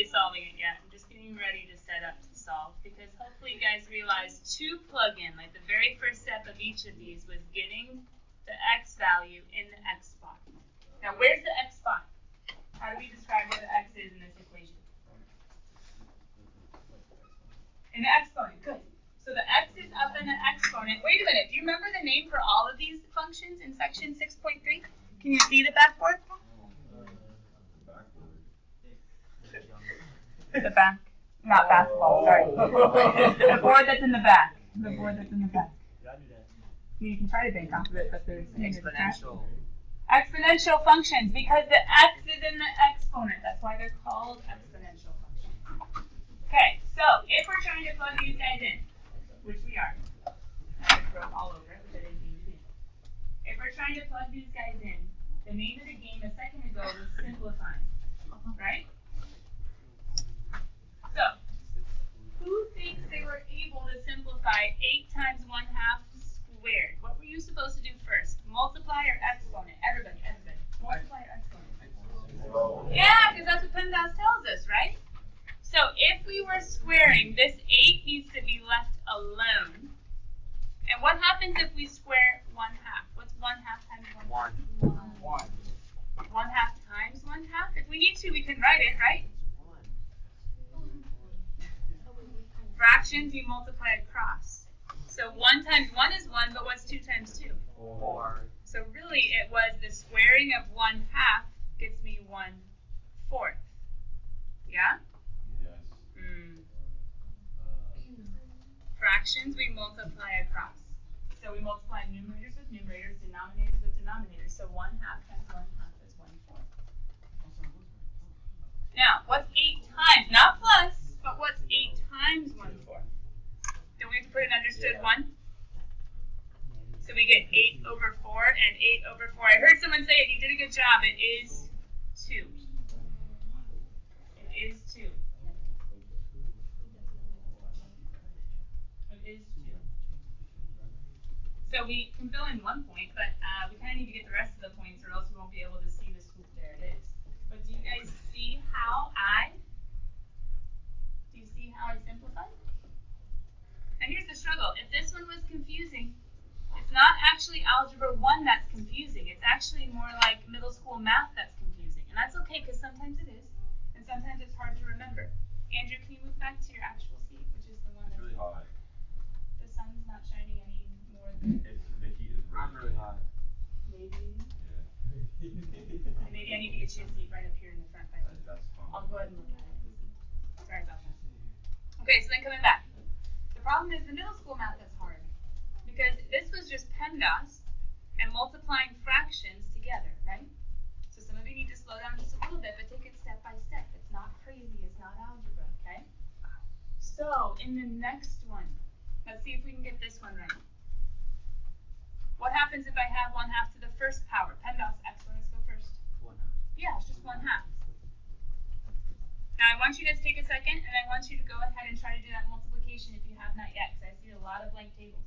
really solving it yet. I'm just getting ready to set up to solve because hopefully you guys realize to plug in, like the very first step of each of these was getting the x value in the x spot. Now where's the x spot? How do we describe where the x is in this equation? In the exponent, good. So the x is up in the exponent. Wait a minute, do you remember the name for all of these functions in section 6.3? Can you see the backboard? The back, not basketball, sorry. The board that's in the back. The board that's in the back. You can try to bank off of it, but there's exponential. Exponential functions, because the x is in the exponent. That's why they're called exponential functions. Okay, so if we're trying to plug these guys in, which we are, I wrote all over it, which I didn't mean to do. If we're trying to plug these guys in, the name of the game a second ago was simplifying, right? So, who thinks they were able to simplify 8 times 1/2 squared? What were you supposed to do first? Multiply or exponent? Everybody. Multiply or exponent? Yeah, because that's what PEMDAS tells us, right? So if we were squaring, this 8 needs to be left alone. And what happens if we square 1/2? What's 1/2 times 1/2? 1. 1/2 times 1/2? If we need to, we can write it, right? Fractions, we multiply across. So 1 times 1 is 1, but what's 2 times 2? 4. So really it was the squaring of 1/2 gets me 1/4. Yeah? Yes. Fractions, we multiply across. So we multiply numerators with numerators, denominators with denominators. So 1/2 times 1/2 is 1/4. Now, what's 8 times? Not plus, but what's 8 times 1/4? Don't we have to put an understood 1? So we get 8 over 4 and 8 over 4. I heard someone say it. You did a good job. It is 2. It is 2. It is 2. So we can fill in 1 point, but we kind of need to get the rest of the points or else we won't be able to see the scoop. There it is. But do you guys see how I simplified? And here's the struggle. If this one was confusing, it's not actually Algebra 1 that's confusing. It's actually more like middle school math that's confusing. And that's okay because sometimes it is, and sometimes it's hard to remember. Andrew, can you move back to your actual seat, which is the one that's really hot. The sun's not shining any more than... The heat is really hot. Maybe. Yeah. Maybe I need to get you a seat right up here in the front. That's fine. I'll go ahead and look at it. Sorry about that. Okay, so then coming back. The problem is the middle school math is hard because this was just PEMDAS and multiplying fractions together, right? So some of you need to slow down just a little bit, but take it step by step. It's not crazy. It's not algebra, okay? So in the next one, let's see if we can get this one right. What happens if I have 1/2 to the first power? PEMDAS exponents go first. 1/2. Yeah, it's just 1/2. Now I want you guys to take a second and I want you to go ahead and try to do that multiplication if you have not yet, because I see a lot of blank tables.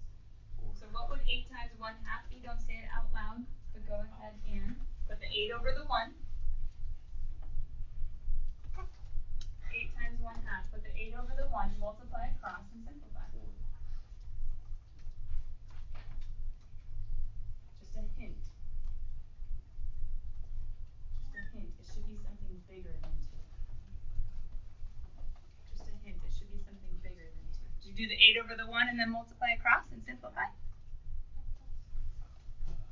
So what would 8 times 1/2 be? Don't say it out loud, but go ahead and put the 8 over the 1. 8 times 1/2, put the 8 over the 1, multiply across and simplify. Just a hint. It should be something bigger than 2. Just a hint, it should be something bigger than 2. Did you do the 8 over the 1 and then multiply across and simplify?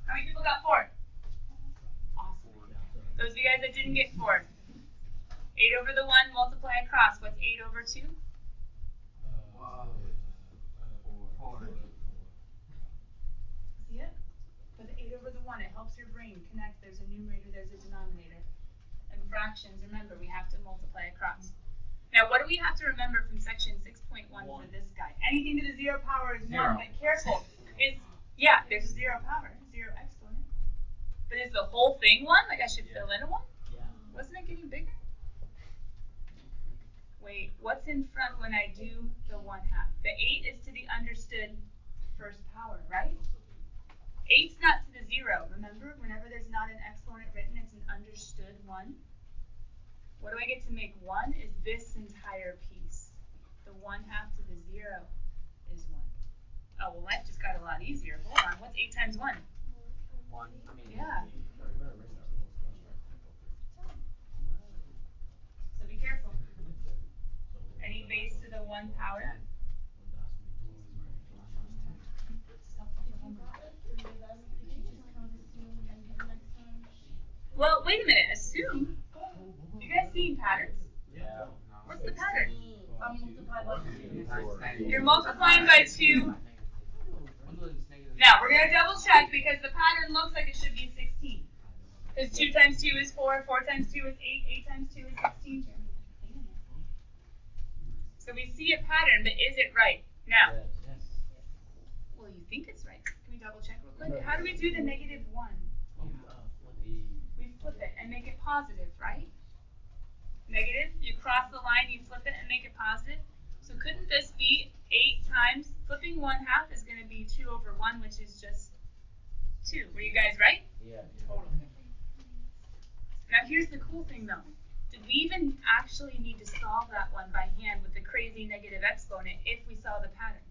How many people got 4? Awesome. Those of you guys that didn't get 4. 8 over the 1, multiply across. What's 8 over 2? 4. See it? Put the 8 over the 1. It helps your brain connect. There's a numerator, there's a denominator. And fractions, remember, we have to multiply across. Now, what do we have to remember from section 6.1 for this guy? Anything to the 0 power is 1, but careful. Yeah, there's a 0 power, 0 exponent. But is the whole thing 1? Like I should fill in a 1? Yeah. Wasn't it getting bigger? Wait, what's in front when I do the 1/2? The 8 is to the understood first power, right? 8's not to the 0. Remember, whenever there's not an exponent written, it's an understood 1. what do I get to make 1 is this entire piece. The 1/2 to the 0 is 1. Oh, well, life just got a lot easier. Hold on, what's 8 times 1? 1. Yeah. So be careful. Any base to the 1 power? Well, wait a minute. Assume. You guys seeing patterns? Yeah. What's the pattern? You're You're multiplying by 2. Now, we're going to double check because the pattern looks like it should be 16. Because 2 times 2 is 4, 4 times 2 is 8, 8 times 2 is 16. So we see a pattern, but is it right? Now, well, you think it's right. Can we double check real quick? How do we do the -1? We flip it and make it positive, right? Negative, you cross the line, you flip it and make it positive. So couldn't this be 8 times, flipping 1/2 is going to be 2 over 1, which is just 2. Were you guys right? Yeah. Totally. Now here's the cool thing though. Did we even actually need to solve that one by hand with the crazy negative exponent if we saw the pattern?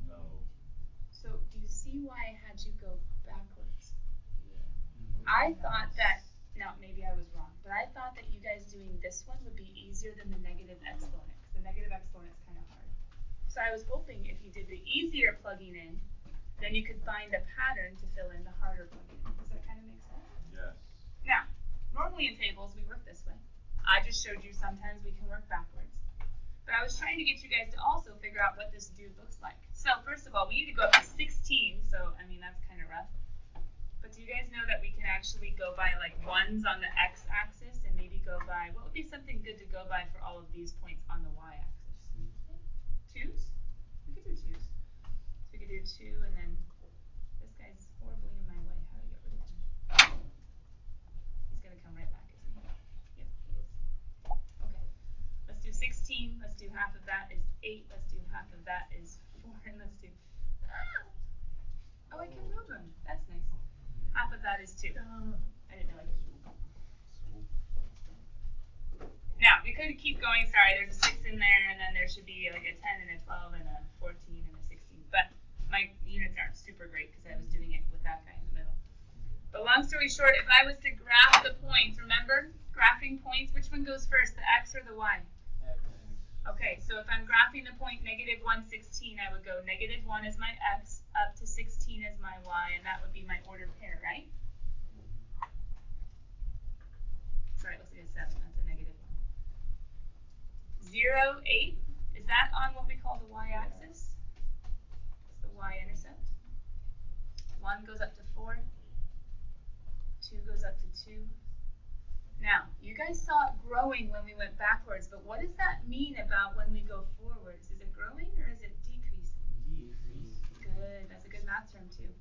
No. So do you see why I had you go backwards? I thought that, now maybe I was wrong, but I thought that you guys doing this one would be easier than the negative exponent, because the negative exponent is kind of hard. So I was hoping if you did the easier plugging in, then you could find a pattern to fill in the harder plugging in. Does that kind of make sense? Yes. Now, normally in tables we work this way. I just showed you sometimes we can work backwards. But I was trying to get you guys to also figure out what this dude looks like. So first of all, we need to go up to 16, so I mean that's kind of rough. But do you guys know that we can actually go by like 1s on the x-axis and maybe go by, what would be something good to go by for all of these points on the y-axis? 2s? We could do 2s. So we could do 2 and then, this guy's horribly in my way. How do I get rid of him? He's going to come right back, isn't he? Yep, he is. Okay. Let's do 16. Let's do half of that is 8. Let's do half of that is 4. And let's do, oh, I can move him. That's nice. Half of that is 2. I didn't know I could. Now, we could keep going. Sorry, there's a 6 in there, and then there should be like a 10 and a 12 and a 14 and a 16. But my units aren't super great because I was doing it with that guy in the middle. But long story short, if I was to graph the points, remember, graphing points, which one goes first, the x or the y? Okay, so if I'm graphing the point -116, I would go -1 is my x, up to 16 is my y, and that would be my ordered pair, right? Sorry, it looks like a 7. That's a -1. 0, 8, is that on what we call the y-axis? It's the y-intercept. 1 goes up to 4. 2 goes up to 2. Now, you guys saw it growing when we went backwards, but what does that mean about when we go forwards? Is it growing or is it decreasing? Good, that's a good math term too.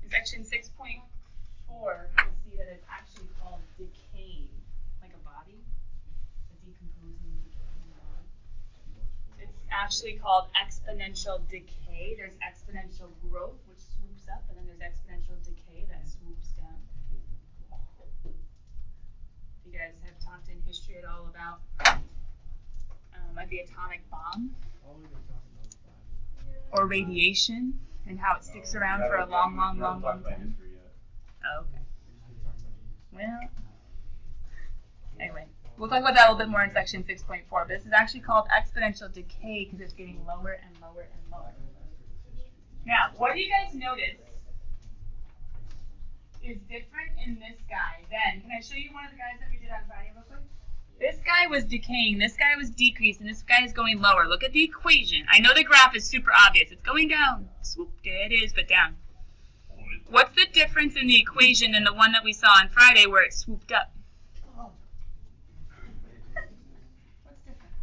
In section 6.4, you'll see that it's actually called decaying, like a body, a decomposing, decaying body. It's actually called exponential decay. There's exponential growth, which swoops up, and then there's exponential decay that swoops down. You guys have talked in history at all about like the atomic bomb or radiation and how it sticks around for a long time. Oh, okay. Well, anyway, we'll talk about that a little bit more in section 6.4. But this is actually called exponential decay because it's getting lower and lower and lower. Now, what do you guys notice is different in this guy then? Can I show you one of the guys that we did on Friday real quick? This guy was decaying, this guy was decreasing, this guy is going lower. Look at the equation. I know the graph is super obvious. It's going down. Swoop, there it is, but down. What's the difference in the equation than the one that we saw on Friday where it swooped up? What's different?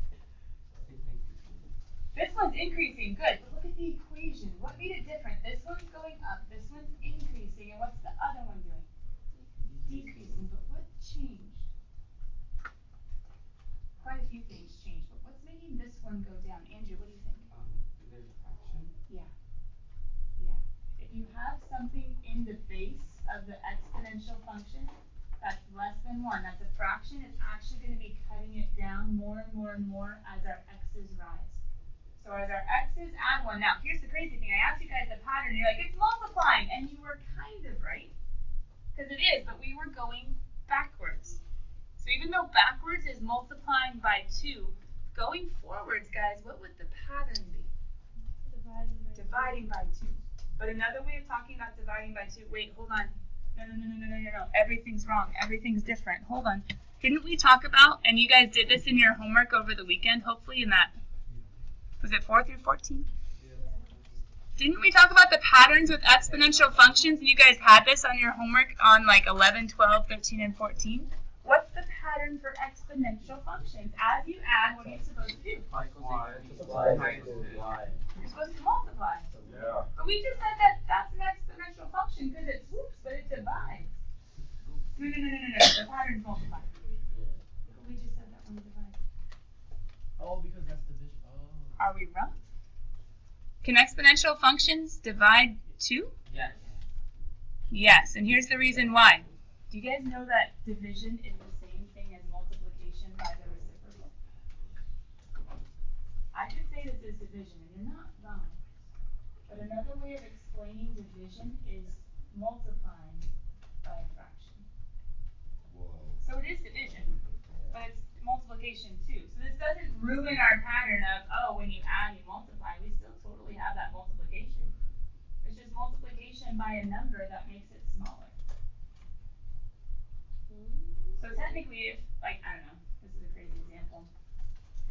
This one's increasing, good. But look at the equation. What made it different? This one's going up, this one's increasing, and what's the other one doing? Decreasing, but what changed? Quite a few things changed, but what's making this one go down? Andrew, what do you think? There's fraction. Yeah. Yeah. If you have something in the base of the exponential function, that's less than 1, that's a fraction, it's actually going to be cutting it down more and more and more as our x's rise. So as our x's add 1, now here's the crazy thing, I asked you guys the pattern, you're like, it's multiplying, and you were kind of right, because it is, but we were going backwards. So even though backwards is multiplying by 2, going forwards, guys, what would the pattern be? Dividing by 2. But another way of talking about dividing by 2, wait, hold on. No. Everything's wrong. Everything's different. Hold on. Didn't we talk about, and you guys did this in your homework over the weekend, hopefully in that, was it 4 through 14? Didn't we talk about the patterns with exponential functions, and you guys had this on your homework on like 11, 12, 13, and 14? What's the pattern for exponential functions? As you add, what are you supposed to do? You're supposed to multiply. Yeah. But we just said that that's an exponential function because it swoops, but it divides. No. The pattern's multiply. We just said that one divides. Oh, because that's division. Oh. Are we wrong? Can exponential functions divide 2? Yeah. Yes, and here's the reason why. Do you guys know that division is the same thing as multiplication by the reciprocal? I could say this is division, and you're not wrong. But another way of explaining division is multiplying by a fraction. Whoa. So it is division, but it's multiplication too. So this doesn't ruin our pattern of, oh, when you add, you multiply. We still totally have that multiplication. It's just multiplication by a number that makes it smaller. So technically, if, like, I don't know, this is a crazy example.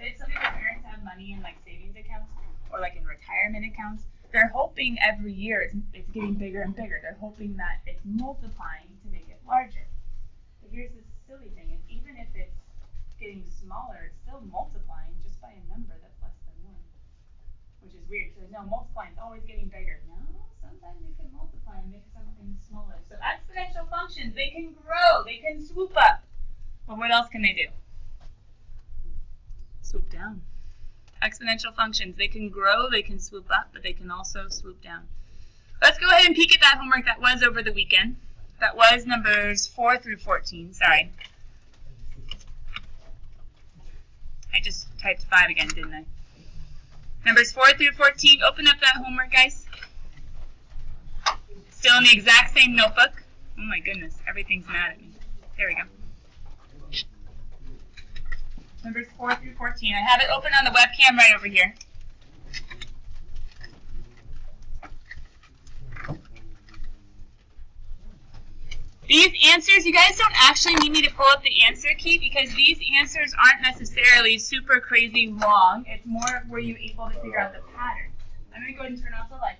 If some of your parents have money in like savings accounts or like in retirement accounts, they're hoping every year it's getting bigger and bigger. They're hoping that it's multiplying to make it larger. But here's the silly thing, is even if it's getting smaller, it's still multiplying just by a number that's less than 1. Which is weird, because no, multiplying is always getting bigger. No, sometimes you can multiply and make something smaller. So exponential functions, they can grow, they can swoop up. But what else can they do? Swoop down. Exponential functions, they can grow, they can swoop up, but they can also swoop down. Let's go ahead and peek at that homework that was over the weekend. That was numbers 4 through 14. Sorry. I just typed 5 again, didn't I? Numbers 4 through 14. Open up that homework, guys. Still in the exact same notebook. Oh my goodness, everything's mad at me. There we go. Numbers 4 through 14. I have it open on the webcam right over here. These answers, you guys don't actually need me to pull up the answer key because these answers aren't necessarily super crazy long. It's more were you able to figure out the pattern. I'm going to go ahead and turn off the light.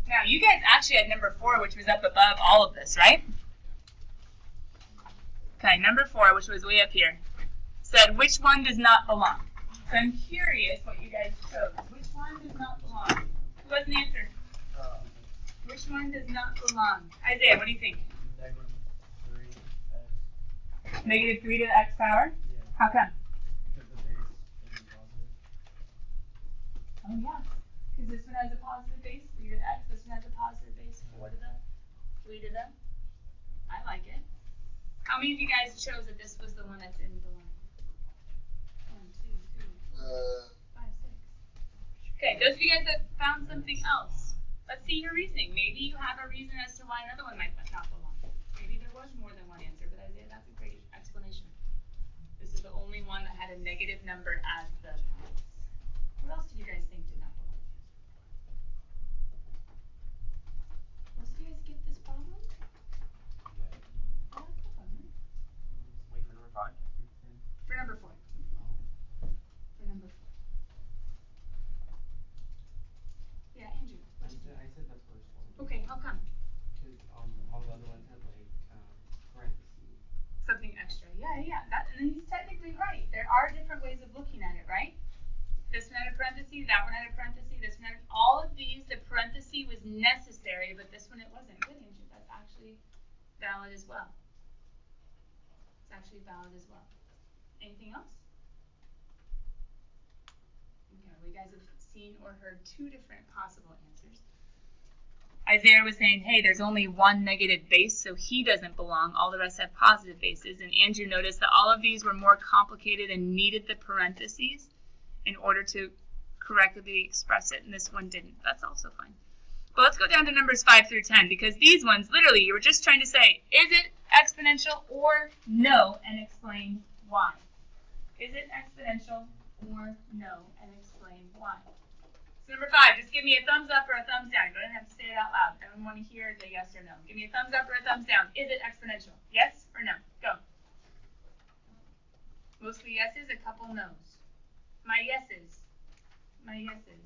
Now, you guys actually had number 4, which was up above all of this, right? Okay, number 4, which was way up here, said which one does not belong. So I'm curious what you guys chose. Which one does not belong? Who has an answer? Which one does not belong? Isaiah, what do you think? Negative 3 to the x power? Yeah. How come? Because the base isn't positive. Oh yeah. Because this one has a positive base, 3 to the x. This one has a positive base, 4 to the 3 to the. I like it. How many of you guys chose that this was the one that didn't belong? 1, 2, 3, 4, 5, 6. Okay, those of you guys that found something else, let's see your reasoning. Maybe you have a reason as to why another one might not belong. Maybe there was more than one answer, but Isaiah, that's a great explanation. This is the only one that had a negative number as the base. What else do you guys think did not belong? Most of you guys get this problem? Yeah. Oh, that's no problem. Wait for number 5. For number 4. For number 4. Yeah, Andrew. What you think? I said the first one. Okay, how come? Because all the other ones had like parentheses. Something extra. Yeah. And he's technically right. There are different ways of looking at it, right? This one had a parenthesis, that one had a parenthesis, this one had all of these, the parenthesis was necessary, but this one it wasn't. Good, Andrew. That's actually valid as well. It's actually valid as well. Anything else? Okay, well, you guys have seen or heard 2 different possible answers. Isaiah was saying, hey, there's only one negative base, so he doesn't belong. All the rest have positive bases. And Andrew noticed that all of these were more complicated and needed the parentheses in order to correctly express it, and this one didn't. That's also fine. But let's go down to numbers 5 through 10, because these ones, literally, you were just trying to say, is it exponential or no, and explain why. Is it exponential or no, and explain why. So number 5, just give me a thumbs up or a thumbs down. You don't have to say it out loud. I don't want to hear the yes or no. Give me a thumbs up or a thumbs down. Is it exponential? Yes or no? Go. Mostly yeses, a couple no's. My yeses. My yeses.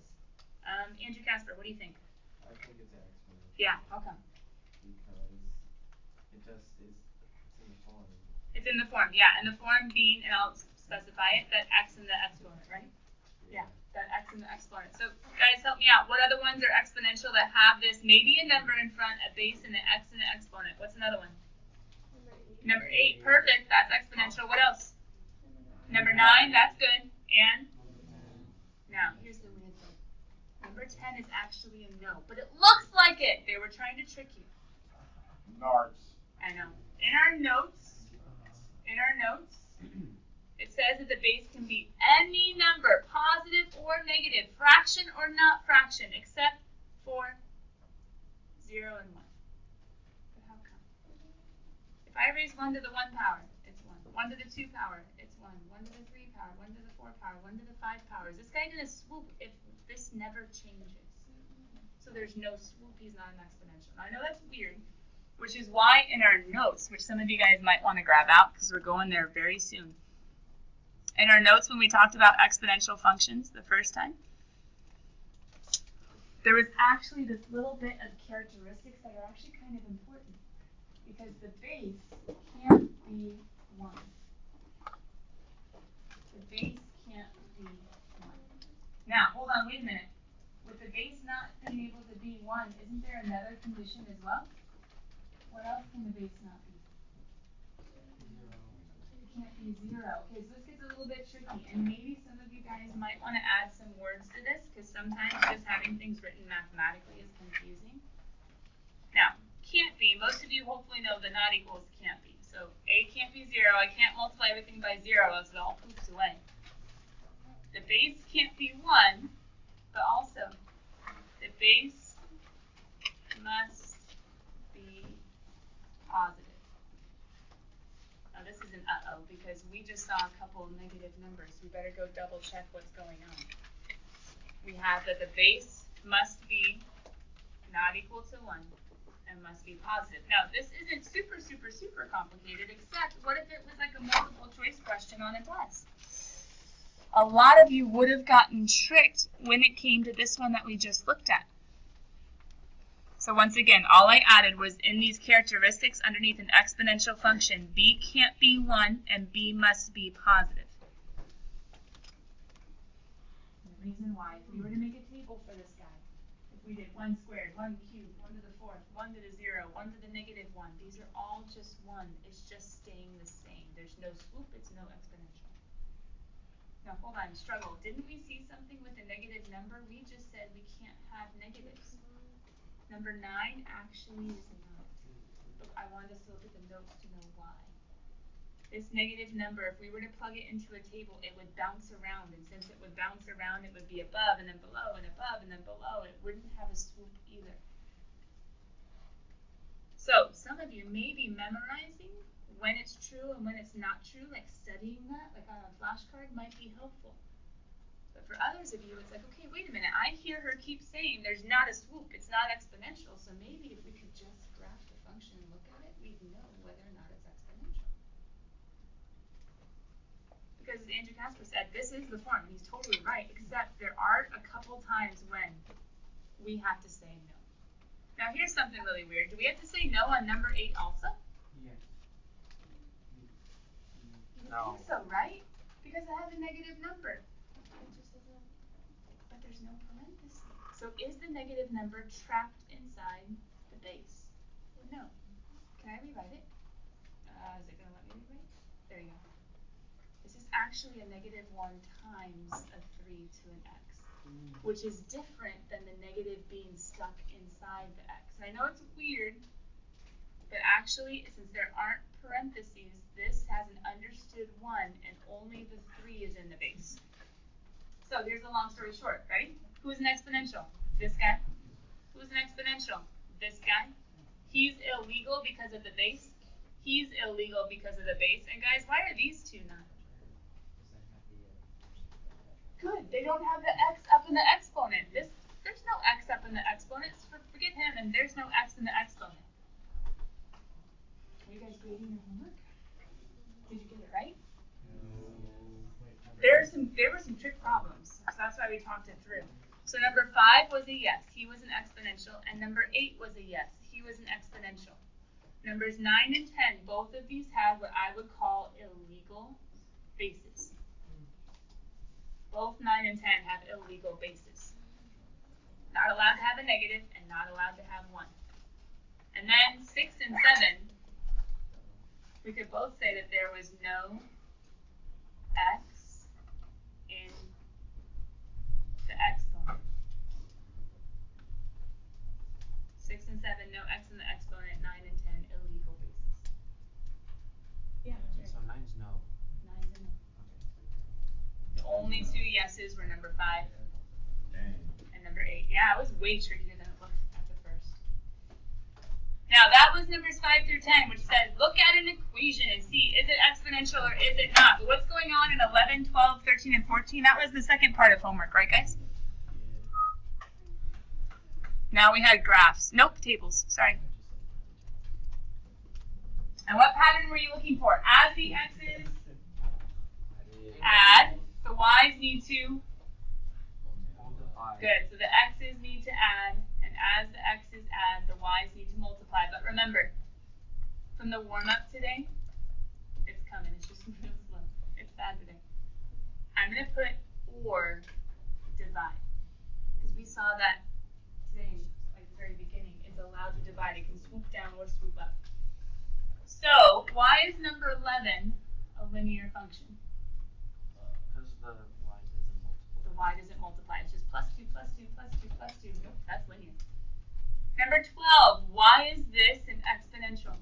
Andrew Casper, what do you think? I think it's exponential. Yeah, how come? Because it just is, it's in the form. It's in the form, yeah. And the form being, and I'll specify it, that x and the exponent, right? Yeah, that x and the exponent. So guys, help me out. What other ones are exponential that have this, maybe a number in front, a base, and an x and an exponent? What's another one? Number 8, perfect. That's exponential. What else? Number 9, that's good. And? Now, here's the weird thing. Number 10 is actually a no, but it looks like it. They were trying to trick you. Nards. I know. In our notes, it says that the base can be any number, positive or negative, fraction or not fraction, except for 0 and 1. But how come? If I raise 1 to the 1 power, it's 1. 1 to the 2 power, it's 1. 1 to the 3 power, 1 to the 4 power, 1 to the 5 power. Is this guy going to swoop if this never changes? So there's no swoop, he's not an exponential. Now I know that's weird, which is why in our notes, which some of you guys might want to grab out because we're going there very soon. In our notes when we talked about exponential functions the first time, there was actually this little bit of characteristics that are actually kind of important because the base can't be 1. The base can't be 1. Now, hold on, wait a minute. With the base not being able to be 1, isn't there another condition as well? What else can the base not be? It can't be 0. Okay, so this gets a little bit tricky, and maybe some of you guys might want to add some words to this, because sometimes just having things written mathematically is confusing. Now, can't be, most of you hopefully know the not equals can't be. So a can't be 0, I can't multiply everything by 0, else it all poops away. The base can't be 1, but also the base must be positive. Now this is an uh-oh because we just saw a couple of negative numbers. We better go double check what's going on. We have that the base must be not equal to 1 and must be positive. Now this isn't super complicated, except what if it was like a multiple choice question on a test? A lot of you would have gotten tricked when it came to this one that we just looked at. So once again, all I added was in these characteristics underneath an exponential function, b can't be 1 and b must be positive. And the reason why, if we were to make a table for this guy, if we did 1 squared, 1 cubed, 1 to the 4th, 1 to the 0, 1 to the negative 1, these are all just 1. It's just staying the same. There's no swoop, it's no exponential. Now hold on, struggle. Didn't we see something with a negative number? We just said we can't have negatives. Number 9 actually is not. But I wanted us to look at the notes to know why. This negative number, if we were to plug it into a table, it would bounce around. And since it would bounce around, it would be above and then below and above and then below. It wouldn't have a swoop either. So some of you may be memorizing when it's true and when it's not true, like studying that, like on a flashcard, might be helpful. But for others of you, it's like, okay, wait a minute, I hear her keep saying there's not a swoop, it's not exponential, so maybe if we could just graph the function and look at it, we'd know whether or not it's exponential. Because as Andrew Casper said, this is the form, and he's totally right, except there are a couple times when we have to say no. Now here's something really weird. Do we have to say no on number 8 also? Yes. I think so, right? Because it has a negative number. But there's no parentheses. So is the negative number trapped inside the base? No. Can I rewrite it? Is it going to let me rewrite? There you go. This is actually a negative 1 times a 3 to an x, which is different than the negative being stuck stuck inside the x. And I know it's weird, but actually, since there aren't parentheses, this has an understood 1, and only the 3 is in the base. So here's a long story short, right? Who's an exponential? This guy. Who's an exponential? This guy. He's illegal because of the base. He's illegal because of the base. And guys, why are these two not? Good. They don't have the x up in the exponent. There's no x up in the exponent. Forget him, and there's no x in the exponent. Are you guys grading your homework? Did you get it right? There were some trick problems, so that's why we talked it through. So number 5 was a yes, he was an exponential, and number 8 was a yes, he was an exponential. Numbers 9 and 10, both of these had what I would call illegal bases. Both 9 and 10 have illegal bases. Not allowed to have a negative and not allowed to have 1. And then 6 and 7, we could both say that there was no x in the exponent. 6 and 7, no x in the exponent. 9 and 10, illegal bases. Yeah, sure. So 9's no. 9's a no. Okay. The only 2 yeses were number 5 and number 8. Yeah, it was way trickier than it looked at the first. Now that was numbers 5 through 10, which said look at an equation and see is it exponential or is it not. But what's going on in 11, 12, 13, and 14? That was the second part of homework, right, guys? Now we had graphs. Nope, tables. Sorry. And what pattern were you looking for? As the x's add, the y's need to multiply. Good. So the x's need to add, and as the x's add, the y's need to multiply. But remember, from the warm-up today, it's coming. It's just real slow. It's bad today. I'm going to put or divide, because we saw that today, like the very beginning, it's allowed to divide. It can swoop down or swoop up. So, why is number 11 a linear function? Because the y doesn't multiply. The y doesn't multiply. It's just plus 2, plus 2, plus 2, plus 2. Nope, that's linear. Number 12, why is this an exponential?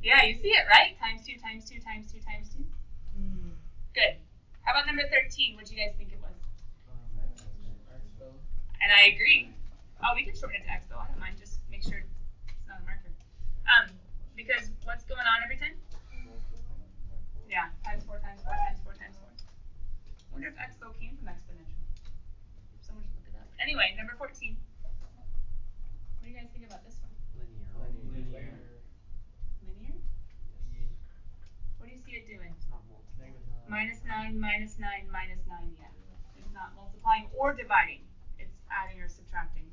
Yeah, you see it, right? Times 2, times 2, times 2, times 2. Good. How about number 13? What do you guys think it was? And I agree. Oh, we can shorten it to expo. I don't mind. Just make sure it's not a marker. Because what's going on every time? Yeah, times 4, times 4, times 4, times 4. I wonder if expo came from exponential. Someone should look it up. Anyway, number 14. What do you guys think about this one? Linear. Linear? What do you see it doing? It's not multiplying. Minus 9, minus 9, minus 9, yeah. It's not multiplying or dividing. It's adding or subtracting.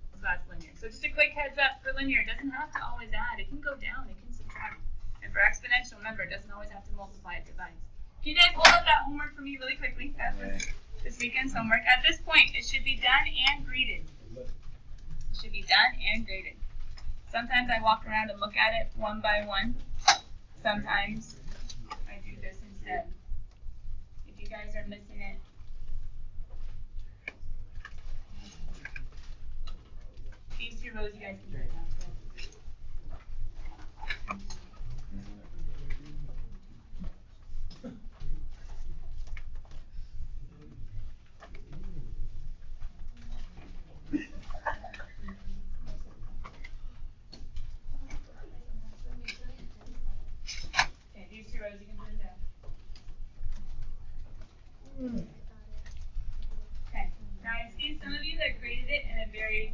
So that's linear. So just a quick heads up for linear. It doesn't have to always add. It can go down. It can subtract. And for exponential, remember, it doesn't always have to multiply. It divides. Can you guys hold up that homework for me really quickly? That was this weekend's homework. At this point, it should be done and graded. It should be done and graded. Sometimes I walk around and look at it one by one. Sometimes I do this instead. If you guys are missing it, these 2 rows you guys can do it now. Okay, these 2 rows you can put it down. Okay, now I see some of you that graded it in a very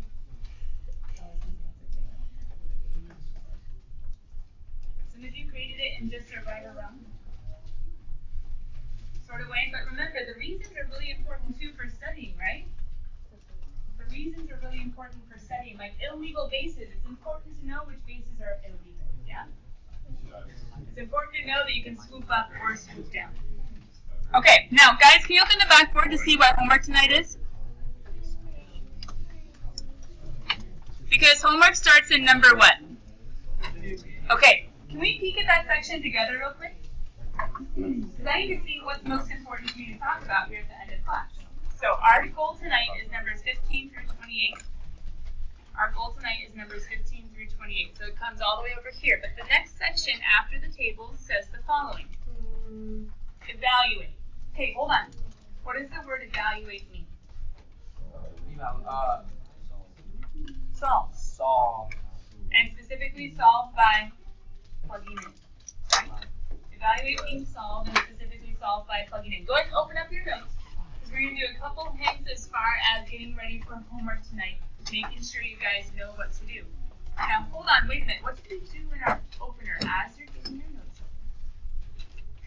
some of you graded it in just a right or wrong sort of way, but remember the reasons are really important too for studying, right? The reasons are really important for studying, like illegal bases. It's important to know which bases are illegal, yeah? It's important to know that you can swoop up or swoop down. Okay, now guys, can you open the backboard to see what homework tonight is? Because homework starts in number what? Okay, can we peek at that section together real quick? Because I need to see what's most important for you to talk about here at the end of class. So our goal tonight is numbers 15 28. Our goal tonight is numbers 15 through 28, so it comes all the way over here. But the next section after the table says the following. Evaluate. Okay, hold on. What does the word evaluate mean? Solve. Solve. And specifically solve by plugging in. Right? Evaluate means solve, and specifically solve by plugging in. Go ahead and open up your notes, because we're going to do a couple hints as far as getting ready for homework tonight, making sure you guys know what to do. Now, hold on, wait a minute. What did we do in our opener as you're getting your notes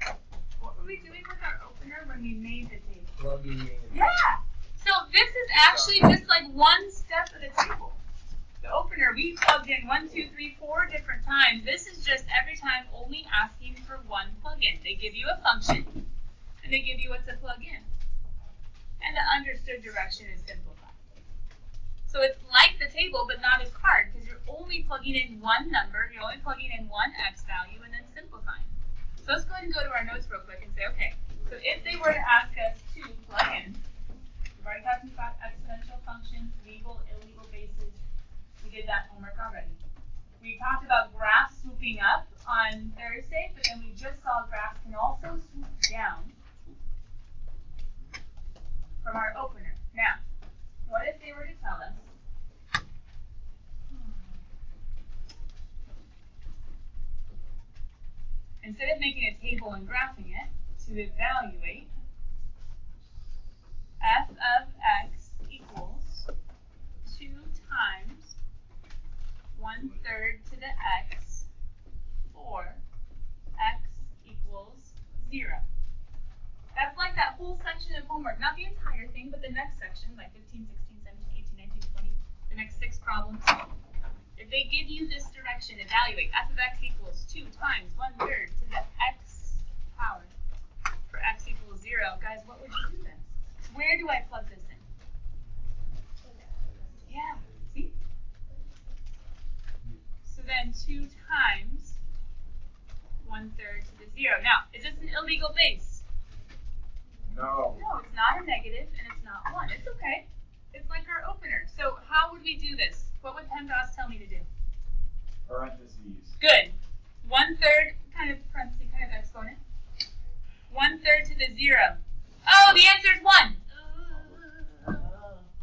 open? What were we doing with our opener when we made the table? Plugging in. Yeah! So this is actually just like one step of the table. The opener, we plugged in 1, 2, 3, 4 different times. This is just every time only asking for one plug-in. They give you a function, and they give you what to plug in. And the understood direction is simplified. So it's like the table, but not as hard, because you're only plugging in one number, you're only plugging in one x value, and then simplifying. So let's go ahead and go to our notes real quick and say, okay, so if they were to ask us to plug in, we've already talked about exponential functions, legal, illegal bases. We did that homework already. We talked about graphs swooping up on Thursday, but then we just saw graphs can also swoop down from our opener. Now, what if they were to tell us, instead of making a table and graphing it, to evaluate f of x equals 2 times 1/3 to the x, or x equals 0. That's like that whole section of homework, not the entire thing, but the next section, like 15, 16, 17, 18, 19, 20, the next 6 problems. If they give you this direction, evaluate f of x equals 2 times 1/3 to the x power for x equals 0, guys, what would you do then? Where do I plug this in? Yeah, see? So then 2 times 1/3 to the 0. Now, is this an illegal base? No. No, it's not a negative and it's not 1. It's okay. It's like our opener. So how would we do this? What would PEMDAS tell me to do? Parentheses. Good. 1/3, kind of parenthesis, kind of exponent. 1/3 to the 0. Oh, the answer is 1.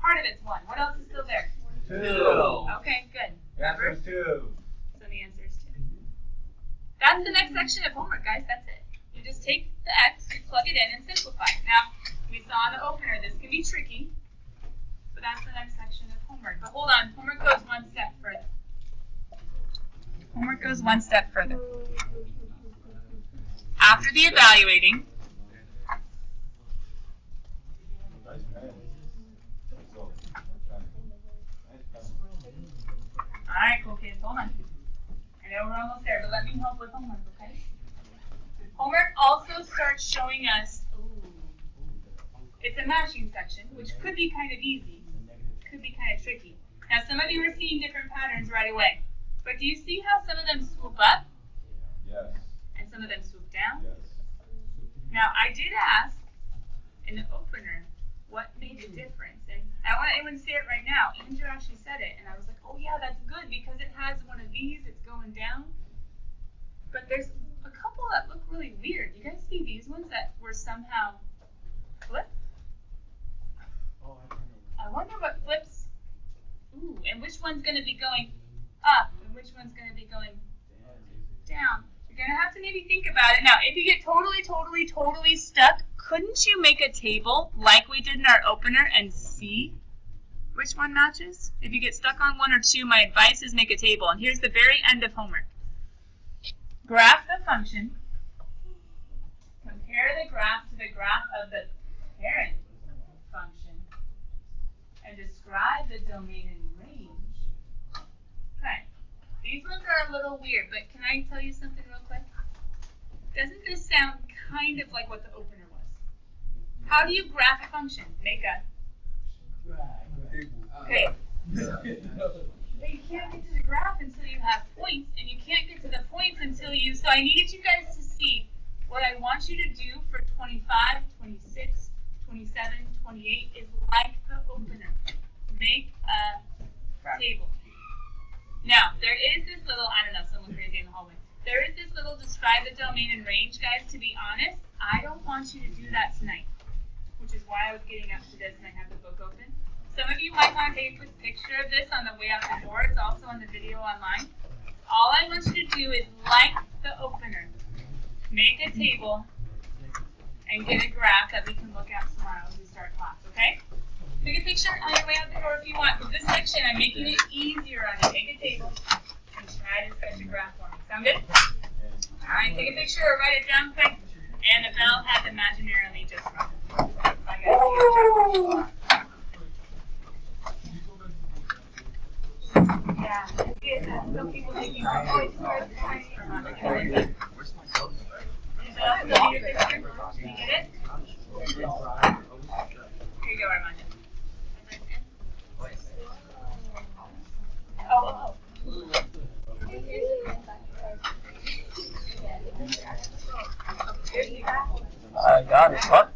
Part of it's 1. What else is still there? 2. Okay, good. The answer is 2. So the answer is 2. That's the next section of homework, guys. That's it. You just take the x, you plug it in, and simplify. Now, we saw in the opener this can be tricky, but that's the next section of homework. But hold on, homework goes one step further. Homework goes one step further. After the evaluating, Nice pen. all right, cool kids, hold on. I know we're almost there, but let me help with homework, okay? Homework also starts showing us, it's a matching section, which could be kind of easy, could be kind of tricky. Now, some of you are seeing different patterns right away, but do you see how some of them swoop up Yes. and some of them swoop down? Yes. Now, I did ask in the opener what made the difference, and I want anyone to say it right now. Andrew actually said it, and I was like, oh yeah, that's good because it has one of these, it's going down. But there's a couple that look really weird. You guys see these ones that were somehow flipped? I wonder what flips. Ooh, and which one's going to be going up and which one's going to be going down. You're going to have to maybe think about it. Now, if you get totally stuck, couldn't you make a table like we did in our opener and see which one matches? If you get stuck on 1 or 2, my advice is make a table. And here's the very end of homework. Graph the function. Compare the graph to the graph of the parent function. And describe the domain and range. Okay. These ones are a little weird, but can I tell you something real quick? Doesn't this sound kind of like what the opener was? How do you graph a function? Make a... Okay. But you can't get to the graph until you have points, and you can't get to the points until you... So I need you guys to see what I want you to do for 25, 26, 27, 28 is like the opener. Make a Now, there is this little, I don't know, someone crazy in the hallway. There is this little describe the domain and range, guys. To be honest, I don't want you to do that tonight, which is why I was getting up to this and I have the book open. Some of you might want to take a quick picture of this on the way out the door. It's also on the video online. All I want you to do is like the opener, make a table, and get a graph that we can look at tomorrow as we start class, okay? Take a picture on your way out the door if you want. For this section, I'm making it easier on you. Take a table and try to sketch a graph for me. Sound good? All right, take a picture or write it down quick. And the bell has imaginarily just rung. Yeah, some people thinking, oh, it's hard to find it. Where's my phone? Did you get it? Here you go, Armando. Oh. I got it. What?